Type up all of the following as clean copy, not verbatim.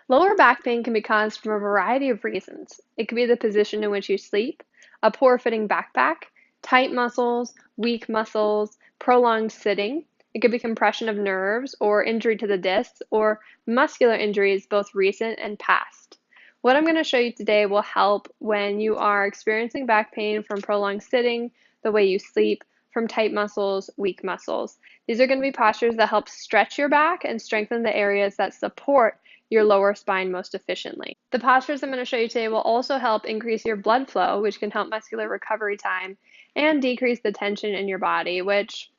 Lower back pain can be caused from a variety of reasons. It could be the position in which you sleep, a poor fitting backpack, tight muscles, weak muscles, prolonged sitting. It could be compression of nerves or injury to the discs or muscular injuries, both recent and past. What I'm going to show you today will help when you are experiencing back pain from prolonged sitting, the way you sleep, from tight muscles, weak muscles. These are going to be postures that help stretch your back and strengthen the areas that support your lower spine most efficiently. The postures I'm going to show you today will also help increase your blood flow, which can help muscular recovery time, and decrease the tension in your body, which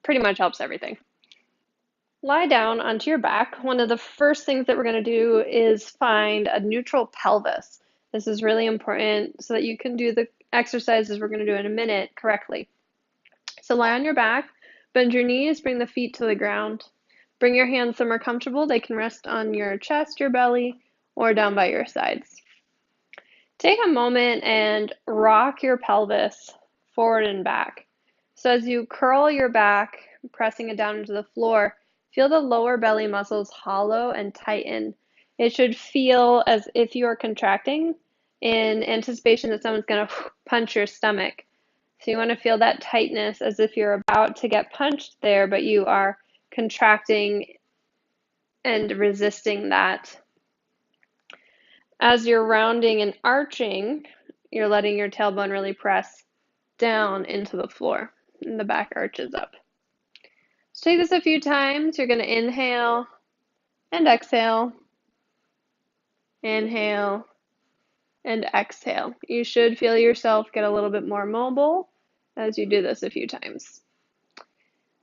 pretty much helps everything. Lie down onto your back. One of the first things that we're going to do is find a neutral pelvis. This is really important so that you can do the exercises we're going to do in a minute correctly. So lie on your back, bend your knees, bring the feet to the ground. Bring your hands somewhere comfortable. They can rest on your chest, your belly, or down by your sides. Take a moment and rock your pelvis forward and back. So as you curl your back, pressing it down into the floor, feel the lower belly muscles hollow and tighten. It should feel as if you are contracting in anticipation that someone's going to punch your stomach. So you want to feel that tightness as if you're about to get punched there, but you are contracting and resisting that. As you're rounding and arching, you're letting your tailbone really press down into the floor and the back arches up. So take this a few times. You're going to inhale and exhale, inhale and exhale. You should feel yourself get a little bit more mobile as you do this a few times.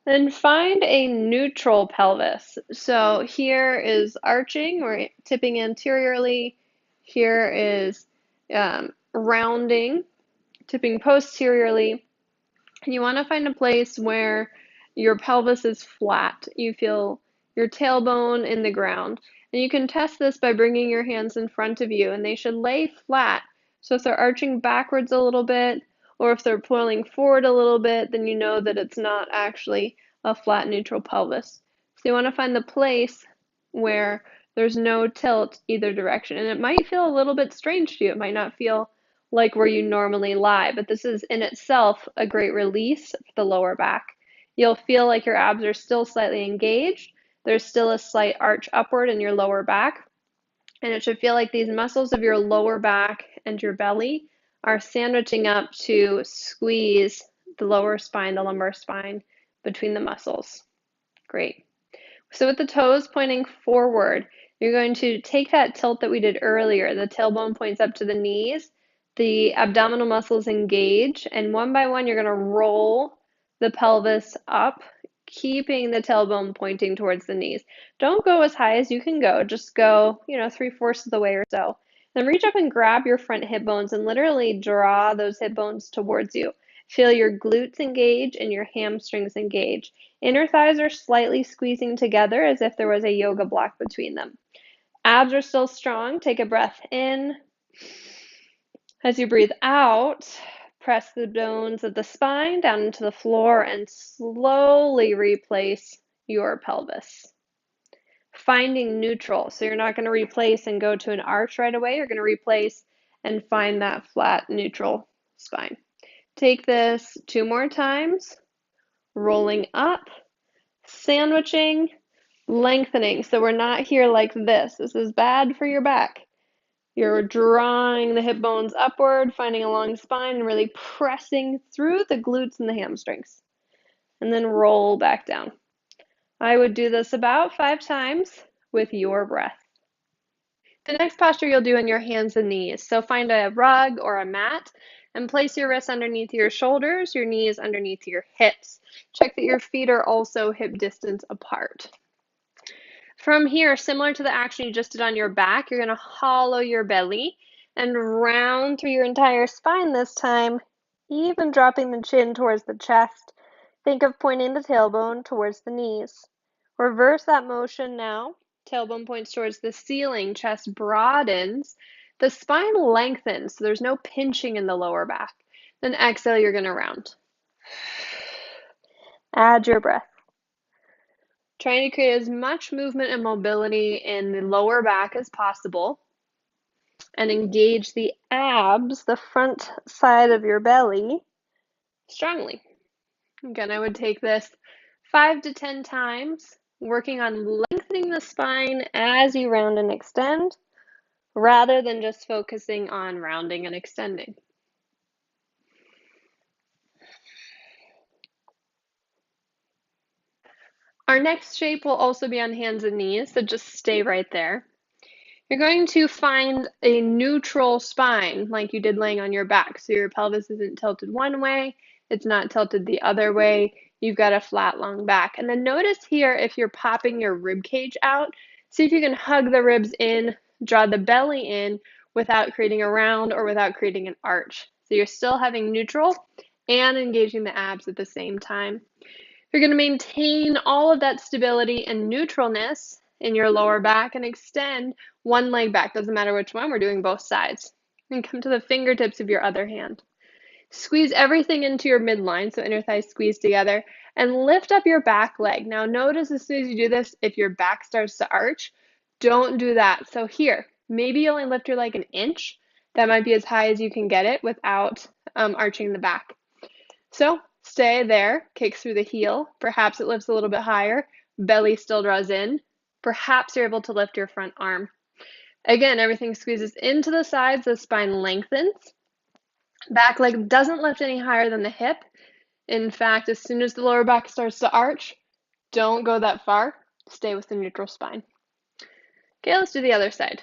Then find a neutral pelvis. So here is arching or tipping anteriorly. Here is rounding, tipping posteriorly. And you want to find a place where your pelvis is flat. You feel your tailbone in the ground. And you can test this by bringing your hands in front of you, and they should lay flat. So if they're arching backwards a little bit, or if they're pulling forward a little bit, then you know that it's not actually a flat neutral pelvis. So you want to find the place where there's no tilt either direction. And it might feel a little bit strange to you. It might not feel like where you normally lie, but this is in itself a great release for the lower back. You'll feel like your abs are still slightly engaged. There's still a slight arch upward in your lower back, and it should feel like these muscles of your lower back and your belly are sandwiching up to squeeze the lower spine, the lumbar spine, between the muscles. Great. So with the toes pointing forward, you're going to take that tilt that we did earlier. The tailbone points up to the knees, the abdominal muscles engage, and one by one, you're going to roll the pelvis up, keeping the tailbone pointing towards the knees. Don't go as high as you can go. Just go, 3/4 of the way or so. Then reach up and grab your front hip bones and literally draw those hip bones towards you. Feel your glutes engage and your hamstrings engage. Inner thighs are slightly squeezing together as if there was a yoga block between them. Abs are still strong. Take a breath in. As you breathe out, press the bones of the spine down into the floor and slowly replace your pelvis. Finding neutral. So you're not going to replace and go to an arch right away. You're going to replace and find that flat neutral spine. Take this 2 more times. Rolling up, sandwiching, lengthening. So we're not here like this. This is bad for your back. You're drawing the hip bones upward, finding a long spine, and really pressing through the glutes and the hamstrings. And then roll back down. I would do this about 5 times with your breath. The next posture you'll do on your hands and knees. So find a rug or a mat and place your wrists underneath your shoulders, your knees underneath your hips. Check that your feet are also hip distance apart. From here, similar to the action you just did on your back, you're going to hollow your belly and round through your entire spine this time, even dropping the chin towards the chest. Think of pointing the tailbone towards the knees. Reverse that motion now. Tailbone points towards the ceiling, chest broadens, the spine lengthens, so there's no pinching in the lower back. Then exhale, you're going to round. Add your breath. trying to create as much movement and mobility in the lower back as possible, and engage the abs, the front side of your belly, strongly. Again, I would take this 5 to 10 times, working on lengthening the spine as you round and extend, rather than just focusing on rounding and extending. Our next shape will also be on hands and knees, so just stay right there. You're going to find a neutral spine like you did laying on your back. So your pelvis isn't tilted one way, it's not tilted the other way. You've got a flat, long back. And then notice here if you're popping your rib cage out, see if you can hug the ribs in, draw the belly in without creating a round or without creating an arch. So you're still having neutral and engaging the abs at the same time. You're going to maintain all of that stability and neutralness in your lower back and extend one leg back. Doesn't matter which one, we're doing both sides. And come to the fingertips of your other hand. Squeeze everything into your midline, so inner thighs squeeze together, and lift up your back leg. Now notice as soon as you do this, if your back starts to arch, don't do that. So here, maybe you only lift your leg an inch. That might be as high as you can get it without arching the back. So stay there, kicks through the heel. Perhaps it lifts a little bit higher. Belly still draws in. Perhaps you're able to lift your front arm. Again, everything squeezes into the sides, the spine lengthens. Back leg doesn't lift any higher than the hip. In fact, as soon as the lower back starts to arch, don't go that far. Stay with the neutral spine. Okay, let's do the other side.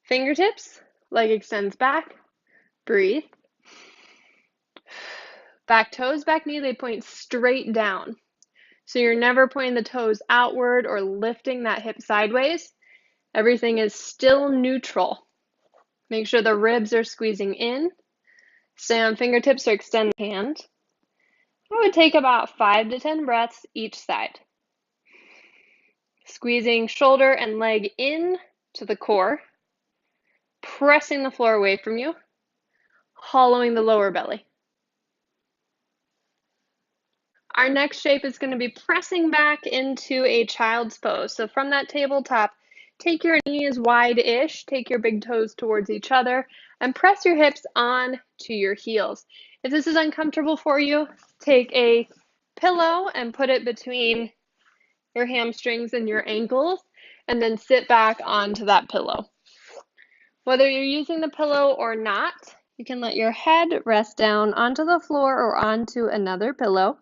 Fingertips, leg extends back. Breathe. Back toes, back knee, they point straight down. So you're never pointing the toes outward or lifting that hip sideways. Everything is still neutral. Make sure the ribs are squeezing in. Stay on fingertips or extend the hand. I would take about 5 to 10 breaths each side. Squeezing shoulder and leg in to the core, pressing the floor away from you, hollowing the lower belly. Our next shape is going to be pressing back into a child's pose. So from that tabletop, take your knees wide-ish, take your big toes towards each other, and press your hips on to your heels. If this is uncomfortable for you, take a pillow and put it between your hamstrings and your ankles, and then sit back onto that pillow. Whether you're using the pillow or not, you can let your head rest down onto the floor or onto another pillow.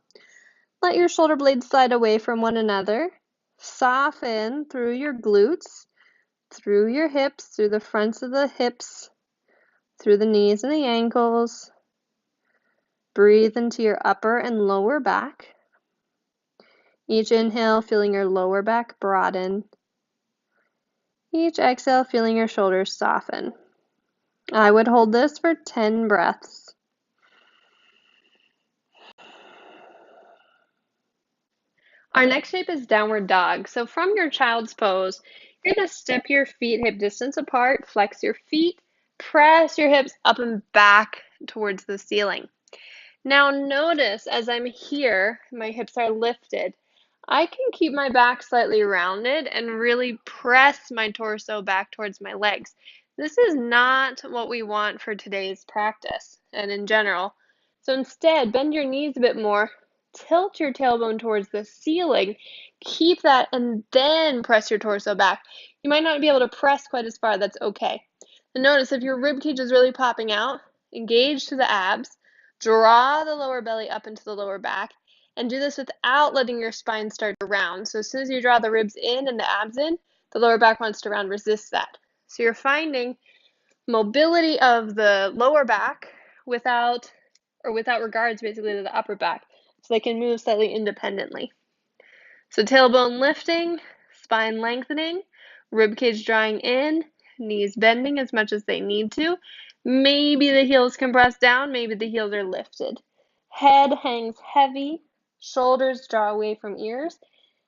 Let your shoulder blades slide away from one another. Soften through your glutes, through your hips, through the fronts of the hips, through the knees and the ankles. Breathe into your upper and lower back. Each inhale, feeling your lower back broaden. Each exhale, feeling your shoulders soften. I would hold this for 10 breaths. Our next shape is downward dog. So from your child's pose, you're going to step your feet hip distance apart, flex your feet, press your hips up and back towards the ceiling. Now notice as I'm here, my hips are lifted. I can keep my back slightly rounded and really press my torso back towards my legs. This is not what we want for today's practice and in general. So instead, bend your knees a bit more, tilt your tailbone towards the ceiling, keep that, and then press your torso back. You might not be able to press quite as far, that's okay. And notice if your rib cage is really popping out, engage to the abs, draw the lower belly up into the lower back, and do this without letting your spine start to round. So as soon as you draw the ribs in and the abs in, the lower back wants to round, resist that. So you're finding mobility of the lower back without regards basically to the upper back, so they can move slightly independently. So tailbone lifting, spine lengthening, rib cage drawing in, knees bending as much as they need to. Maybe the heels can press down, maybe the heels are lifted. Head hangs heavy, shoulders draw away from ears,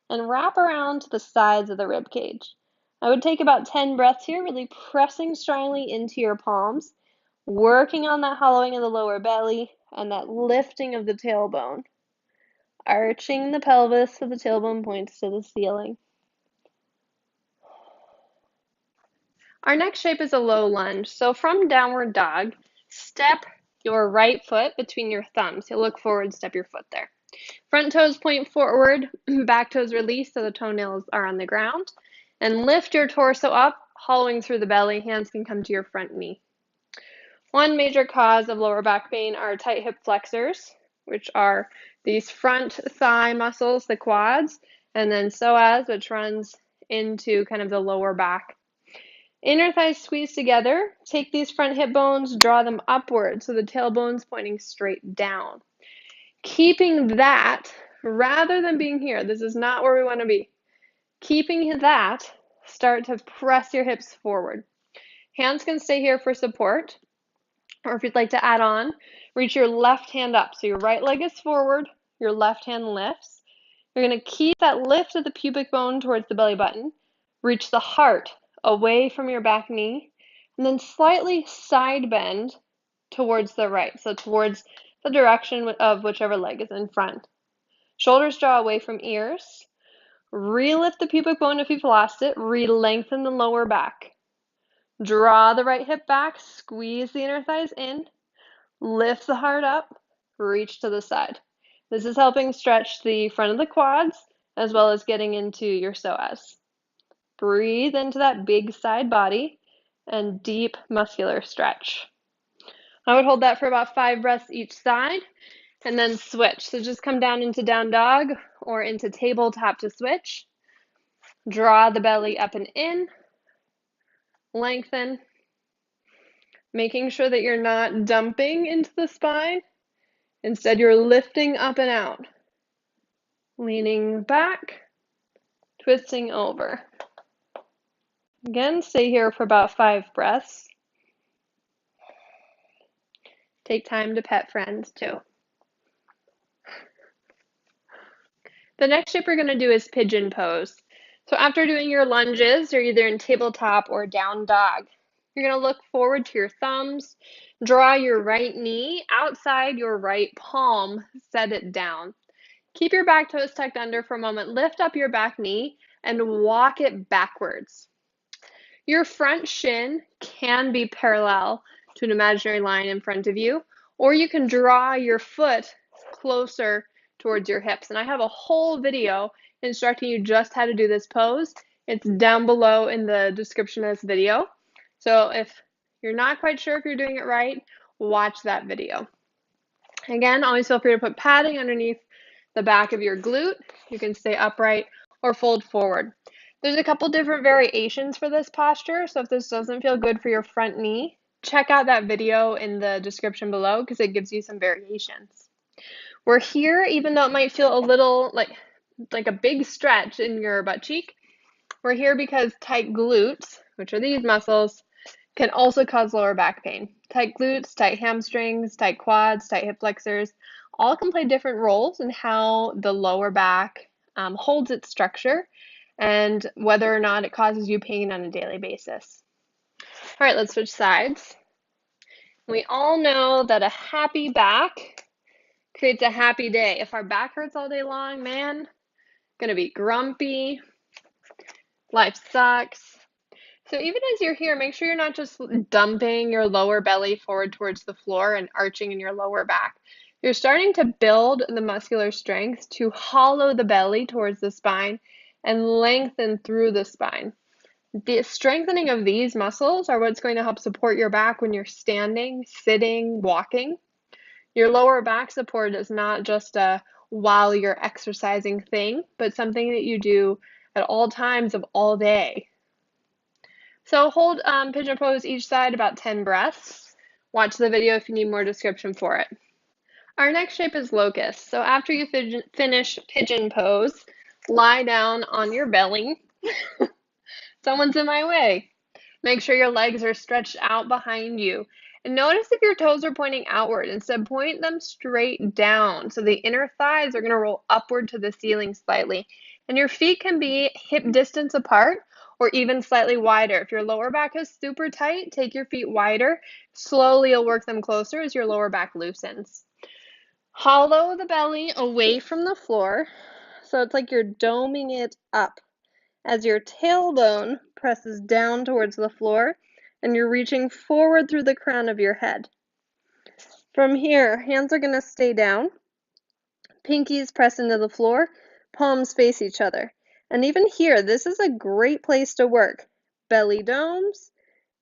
and wrap around to the sides of the rib cage. I would take about 10 breaths here, really pressing strongly into your palms, working on that hollowing of the lower belly and that lifting of the tailbone. arching the pelvis so the tailbone points to the ceiling. Our next shape is a low lunge. So from downward dog, step your right foot between your thumbs. You'll look forward, step your foot there. Front toes point forward, back toes release so the toenails are on the ground. And lift your torso up, hollowing through the belly. Hands can come to your front knee. One major cause of lower back pain are tight hip flexors, which are these front thigh muscles, the quads, and then psoas, which runs into kind of the lower back. Inner thighs squeeze together. Take these front hip bones, draw them upward so the tailbone's pointing straight down. Keeping that, rather than being here, this is not where we want to be. Keeping that, start to press your hips forward. Hands can stay here for support, or if you'd like to add on, reach your left hand up. So your right leg is forward, your left hand lifts. You're going to keep that lift of the pubic bone towards the belly button. Reach the heart away from your back knee, and then slightly side bend towards the right, so towards the direction of whichever leg is in front. Shoulders draw away from ears. Relift the pubic bone if you've lost it. Re-lengthen the lower back. Draw the right hip back, squeeze the inner thighs in, lift the heart up, reach to the side. This is helping stretch the front of the quads as well as getting into your psoas. Breathe into that big side body and deep muscular stretch. I would hold that for about 5 breaths each side and then switch. So just come down into down dog or into tabletop to switch. Draw the belly up and in. Lengthen. Making sure that you're not dumping into the spine. Instead, you're lifting up and out. Leaning back. Twisting over. Again, stay here for about 5 breaths. Take time to pet friends too. The next shape we're going to do is pigeon pose. So after doing your lunges, you're either in tabletop or down dog. You're going to look forward to your thumbs, draw your right knee outside your right palm, set it down. Keep your back toes tucked under for a moment, lift up your back knee and walk it backwards. Your front shin can be parallel to an imaginary line in front of you, or you can draw your foot closer towards your hips. And I have a whole video instructing you just how to do this pose. It's down below in the description of this video. So if you're not quite sure if you're doing it right, watch that video. Again, always feel free to put padding underneath the back of your glute. You can stay upright or fold forward. There's a couple different variations for this posture, so if this doesn't feel good for your front knee, check out that video in the description below because it gives you some variations. We're here, even though it might feel a little like a big stretch in your butt cheek, we're here because tight glutes, which are these muscles, can also cause lower back pain. Tight glutes, tight hamstrings, tight quads, tight hip flexors, all can play different roles in how the lower back holds its structure and whether or not it causes you pain on a daily basis. All right, let's switch sides. We all know that a happy back creates a happy day. If our back hurts all day long, man, gonna be grumpy. Life sucks. So even as you're here, make sure you're not just dumping your lower belly forward towards the floor and arching in your lower back. You're starting to build the muscular strength to hollow the belly towards the spine and lengthen through the spine. The strengthening of these muscles are what's going to help support your back when you're standing, sitting, walking. Your lower back support is not just a while you're exercising thing, but something that you do at all times of all day. So hold pigeon pose each side about 10 breaths. Watch the video if you need more description for it. Our next shape is locust. So after you finish pigeon pose, lie down on your belly. Someone's in my way. Make sure your legs are stretched out behind you. And notice if your toes are pointing outward. Instead, point them straight down. So the inner thighs are going to roll upward to the ceiling slightly. And your feet can be hip distance apart or even slightly wider. If your lower back is super tight, take your feet wider. Slowly you'll work them closer as your lower back loosens. Hollow the belly away from the floor, so it's like you're doming it up as your tailbone presses down towards the floor and you're reaching forward through the crown of your head. From here, hands are going to stay down, pinkies press into the floor, palms face each other. And even here, this is a great place to work. Belly domes,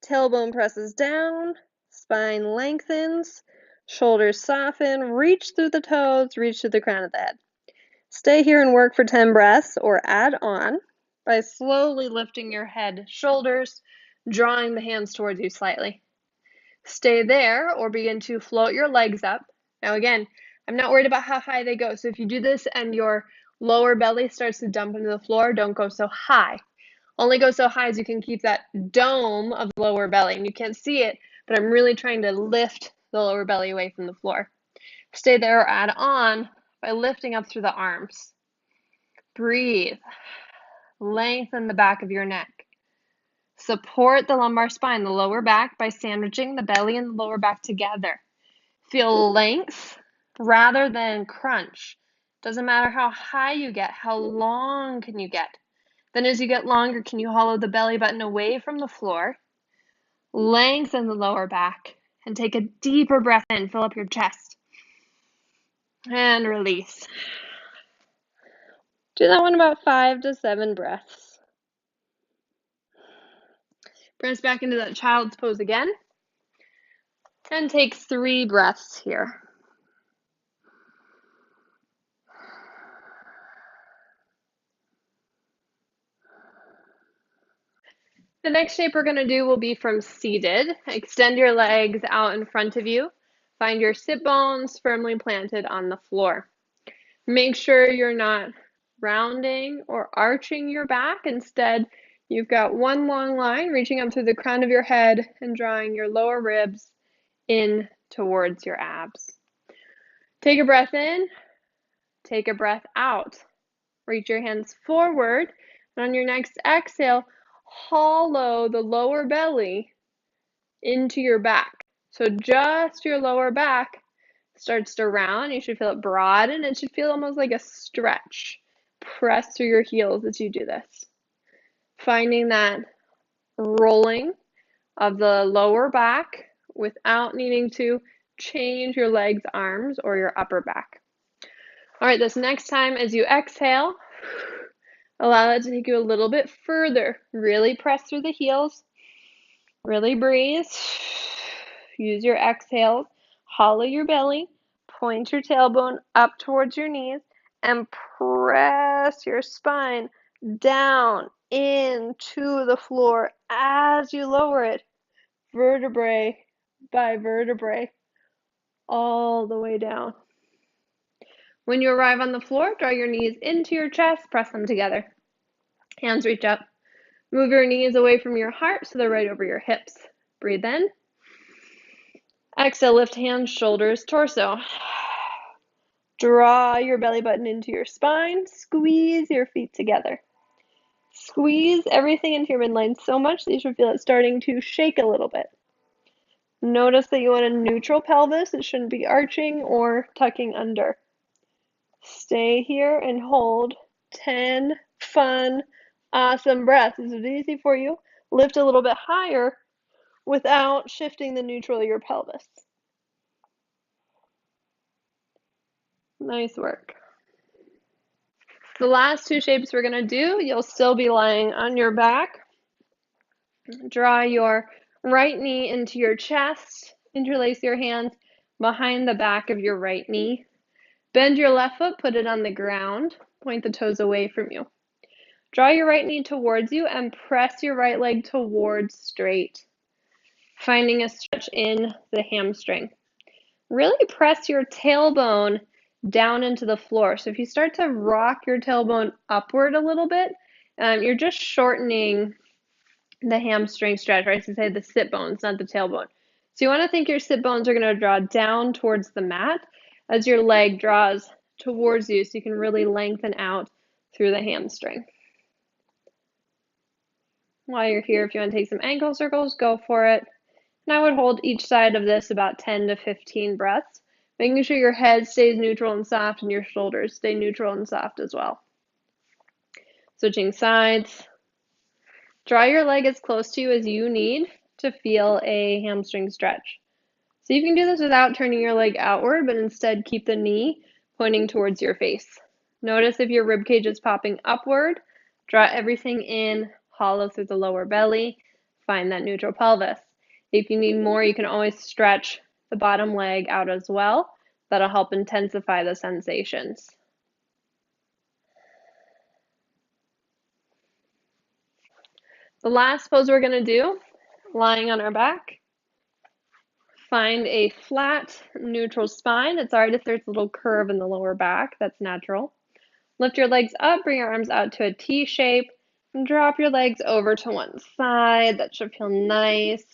tailbone presses down, spine lengthens, shoulders soften, reach through the toes, reach to the crown of the head. Stay here and work for 10 breaths or add on by slowly lifting your head, shoulders, drawing the hands towards you slightly. Stay there or begin to float your legs up. Now again, I'm not worried about how high they go. So if you do this and your lower belly starts to dump into the floor, don't go so high. Only go so high as you can keep that dome of the lower belly. And you can't see it, but I'm really trying to lift the lower belly away from the floor. Stay there or add on by lifting up through the arms. Breathe. Lengthen the back of your neck. Support the lumbar spine, the lower back, by sandwiching the belly and the lower back together. Feel length rather than crunch. Doesn't matter how high you get, how long can you get? Then as you get longer, can you hollow the belly button away from the floor? Lengthen the lower back and take a deeper breath in. Fill up your chest. And release. Do that one about 5 to 7 breaths. Press back into that child's pose again. And take 3 breaths here. The next shape we're going to do will be from seated. Extend your legs out in front of you. Find your sit bones firmly planted on the floor. Make sure you're not rounding or arching your back. Instead, you've got one long line reaching up through the crown of your head and drawing your lower ribs in towards your abs. Take a breath in. Take a breath out. Reach your hands forward. And on your next exhale, hollow the lower belly into your back. So just your lower back starts to round. You should feel it broaden. It should feel almost like a stretch. Press through your heels as you do this. Finding that rolling of the lower back without needing to change your legs, arms, or your upper back. All right, this next time as you exhale, allow it to take you a little bit further. Really press through the heels. Really breathe. Use your exhales. Hollow your belly. Point your tailbone up towards your knees and press your spine down into the floor as you lower it, vertebrae by vertebrae, all the way down. When you arrive on the floor, draw your knees into your chest, press them together. Hands reach up. Move your knees away from your heart so they're right over your hips. Breathe in. Exhale, lift hands, shoulders, torso. Draw your belly button into your spine. Squeeze your feet together. Squeeze everything into your midline so much that you should feel it starting to shake a little bit. Notice that you want a neutral pelvis. It shouldn't be arching or tucking under. Stay here and hold 10 fun, awesome breaths. This is easy for you. Lift a little bit higher without shifting the neutral of your pelvis. Nice work. The last 2 shapes we're going to do, you'll still be lying on your back. Draw your right knee into your chest. Interlace your hands behind the back of your right knee. Bend your left foot, put it on the ground. Point the toes away from you. Draw your right knee towards you and press your right leg towards straight, finding a stretch in the hamstring. Really press your tailbone down into the floor. So if you start to rock your tailbone upward a little bit, you're just shortening the hamstring stretch, or I should say the sit bones, not the tailbone. So you want to think your sit bones are going to draw down towards the mat as your leg draws towards you so you can really lengthen out through the hamstring. While you're here, if you want to take some ankle circles, go for it. And I would hold each side of this about 10 to 15 breaths Making sure your head stays neutral and soft and your shoulders stay neutral and soft as well. Switching sides. Draw your leg as close to you as you need to feel a hamstring stretch. So you can do this without turning your leg outward, but instead keep the knee pointing towards your face. Notice if your rib cage is popping upward, draw everything in, hollow through the lower belly, find that neutral pelvis. If you need more, you can always stretch the bottom leg out as well. That'll help intensify the sensations. The last pose we're going to do, lying on our back. Find a flat, neutral spine. It's alright if there's a little curve in the lower back. That's natural. Lift your legs up, bring your arms out to a T shape, and drop your legs over to one side. That should feel nice.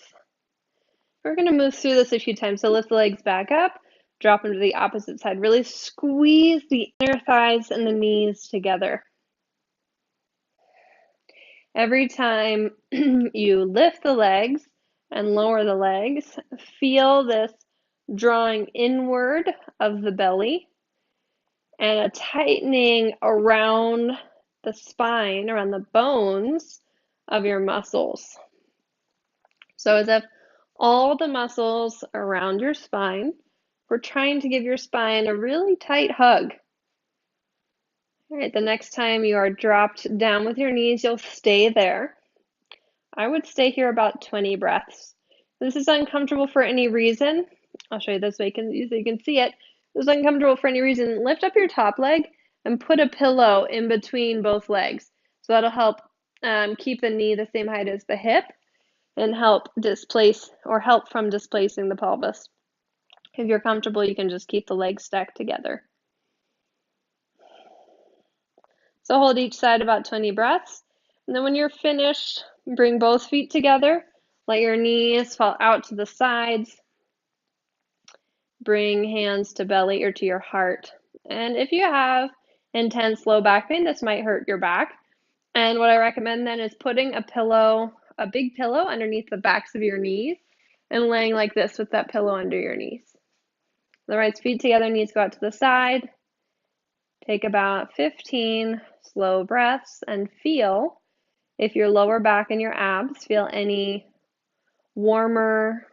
We're going to move through this a few times. So lift the legs back up, drop them to the opposite side. Really squeeze the inner thighs and the knees together. Every time you lift the legs and lower the legs, feel this drawing inward of the belly and a tightening around the spine, around the bones of your muscles. So as if all the muscles around your spine, we're trying to give your spine a really tight hug. All right, the next time you are dropped down with your knees, you'll stay there. I would stay here about 20 breaths. If this is uncomfortable for any reason, I'll show you this way so you can see it. If this is uncomfortable for any reason, lift up your top leg and put a pillow in between both legs. So that'll help keep the knee the same height as the hip and help from displacing the pelvis. If you're comfortable, you can just keep the legs stacked together. So hold each side about 20 breaths. And then when you're finished, bring both feet together. Let your knees fall out to the sides. Bring hands to belly or to your heart. And if you have intense low back pain, this might hurt your back. And what I recommend then is putting a big pillow underneath the backs of your knees and laying like this with that pillow under your knees. The right feet together, knees go out to the side. Take about 15 slow breaths and feel if your lower back and your abs feel any warmer,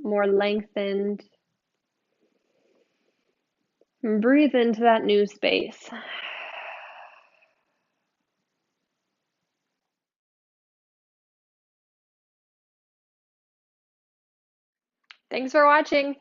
more lengthened. And breathe into that new space. Thanks for watching.